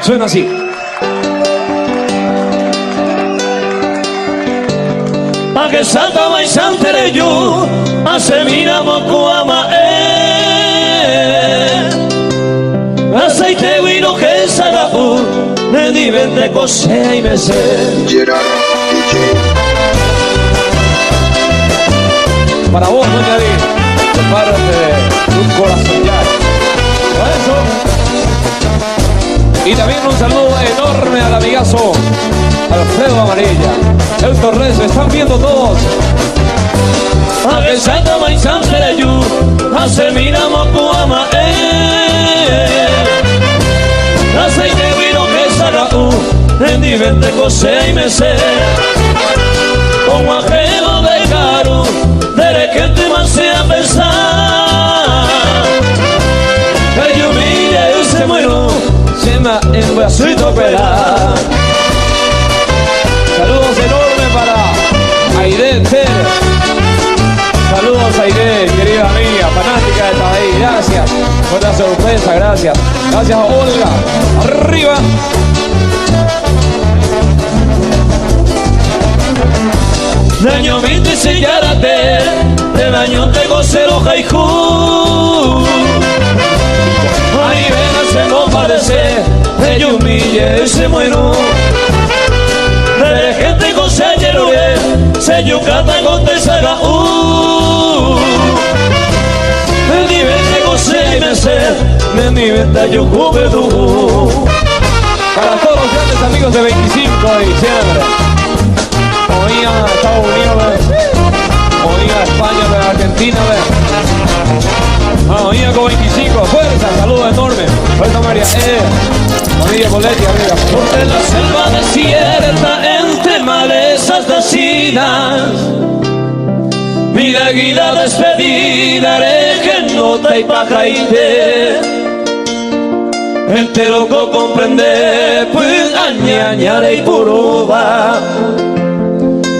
Suena así. A que salta mai santere yo, a se mira moco ama aceite vino que sagapu, me divente cosea y me sé. Gerard DJ. Para vos, doña Di, de parte de un corazón ya. Por eso. Y también un saludo enorme al amigazo Alfredo Amarilla, el Torres, están viendo todos. A que salta mai santere yo, a se mira moco ama aceite vino que sagapu, me divente cosea y me sé. Como ajeno de caro, de que te más sea pensar que yo mire y se muero se me en bracito pelar. Saludos enormes para Aide Pérez. Saludos Aide, querida amiga, fanática de Tabay. Gracias por la sorpresa, gracias. Gracias Olga. Arriba. Daño mi te sellárate, de daño te gocero haiku. Ahí ven a se no parece, de yo humille y se muero. De gente con se yerue, se yucata con te saga me divente con se y me sé, me divente yo cube tu. Para todos los grandes amigos de 25 de diciembre. Oía a Estados Unidos, oía a España, de Argentina, oía con 25, fuerza, saludos enormes. Fuerza María, familia Boletti, amiga. Porque la selva desierta entre malezas nacidas, mira guida despedida, haré que nota y pajaite. Entero que comprende, pues añañare y puruba.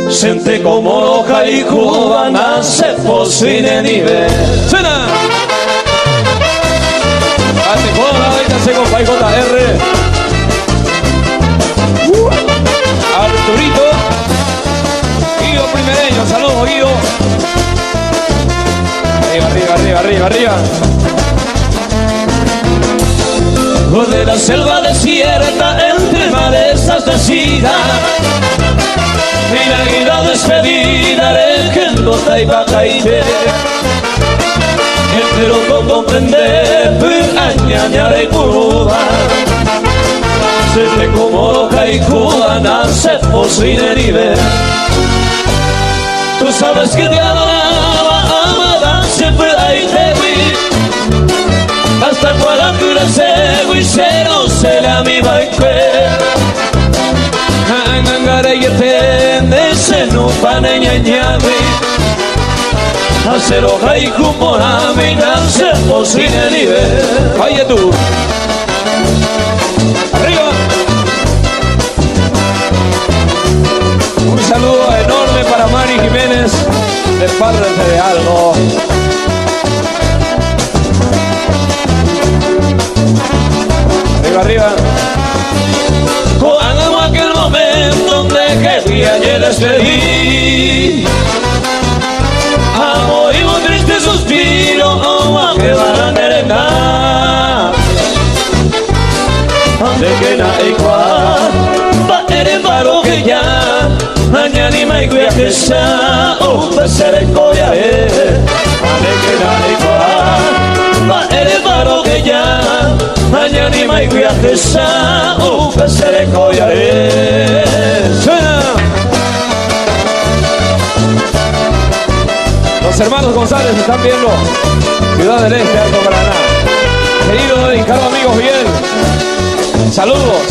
Sente como loja y cubana se posine nivel. ¡Suena! Hace joda, ahorita se compa JR. Arturito. Guido Primereño, saludos Guido. Arriba. De la selva desierta entre malezas nacidas, mira guida despedida, haré que nota y bajaite. Entre lo que comprende, añañare y cuba. Se te como loca y cubana, se posine nivel. Tú sabes que te adoraba, amada, siempre ahí te vi. Hasta cuando crece y cero se la mi baile. Angangare y tende se no paneña ñavi. Hacer hoja y cumora minarse posine nivel. Vaya tú. Arriba. Un saludo enorme para Mari Jiménez de Padres de Algo. Arriba. Cuando aquel momento donde quería yo despedir, amo y un triste suspiro, oh, a que van a merendar. Ande que na igual, va ere paro que ya, mañana y me cuida que sea, oh, pues ere coya ande que na igual, va ere paro que ya, mañana y me cuida que sea, oh, pues ere coya ¡Suena! Los hermanos González están viendo Ciudad del Este, Alto Paraná. Querido y caro amigo Miguel, saludos.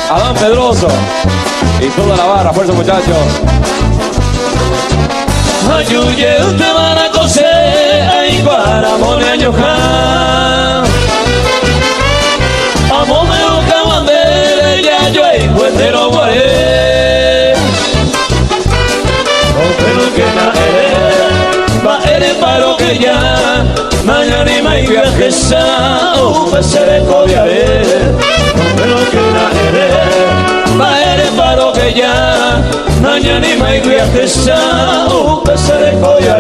Adán Pedroso y toda la barra, fuerza muchachos. Ayuye usted van a coser, ay para mone añoja. Amo me boca bandera, ya yo ahí cuentero guaré. Pero que na va ere paro que ya, mañana y me viaje sa, oh, pues seré cobiaré. Nanya ni mai guia tesa pesare koya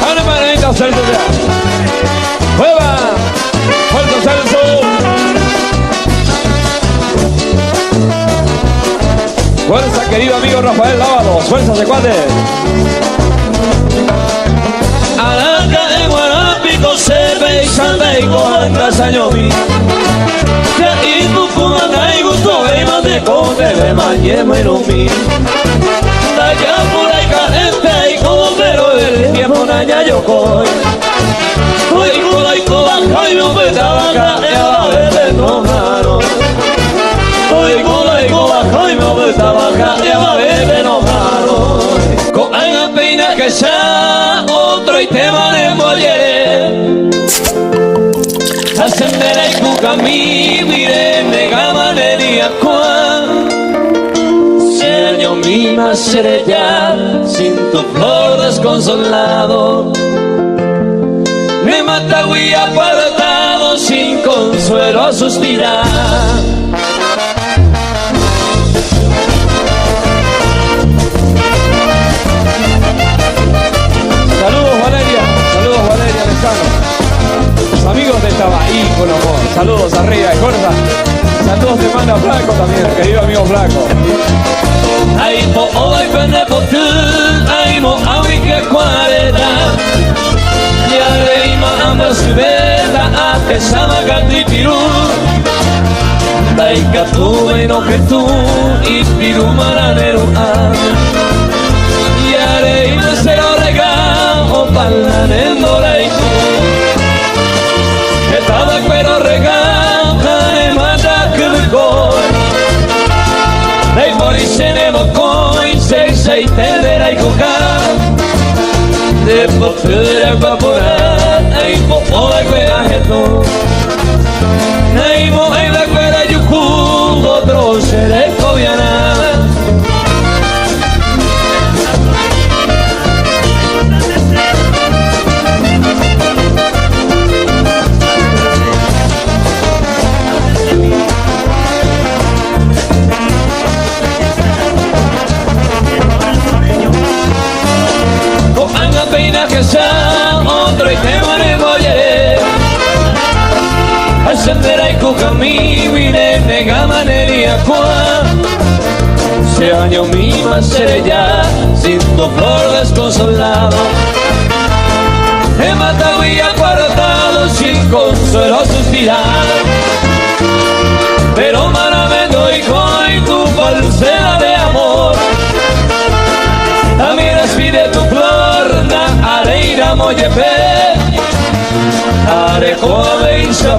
Ahora manita Celso ya. ¡Mueva! ¡Fuerte Celso! Fuerza, querido amigo Rafael Lávalos. Fuerza, de cuate. Araka e Guarapico se ve y santa y coanda sañomi. Ya y tu kumana y gusto e mate con bebe mañema y no mi. Taya por ahí caente y como pero el tiempo naña yo coy. Hoy por ahí cobaja y no me daba cae a bebe no mano. Hoy por ahí cobaja y no me daba cae a bebe no mano. Con una peina que sea otro y te manemos ayer. Ascendere y cucamí, mire, me gamanería cuán. Señor misma seré ya, sin tu flor desconsolado. Me mata guía apartado, sin consuelo a suspirar. Saludos Valeria Lezano. Los amigos de Tabaí con amor. Saludos arriba de Corsa. Saludos te manda Flaco también, querido amigo Flaco. Ay mo hoy pende por tú, ay mo awi que cuarenta. Ya reima amba su vela a que sama gati piru. Daika tu no que tú y piru maranero a. Ya reima se lo regalo palanendo la y tú. Que estaba pero regalo me mata que me coy. Nei morisene mo coi sei tendera i coca. De popura vapora ei popola quella heto. Nei mo ei la quella yuku otro sere coviana. Peina que sea otro y te manemos ayer. Ascendera y cucamí, mire, nega manería cuán. Se año misma seré ya, sin tu flor desconsolado. He matado y apartado, sin consuelo suspirar. Pero maravendo y con tu falsedad de amor. También despide tu flor, na areira moye pe. Arejo a beixa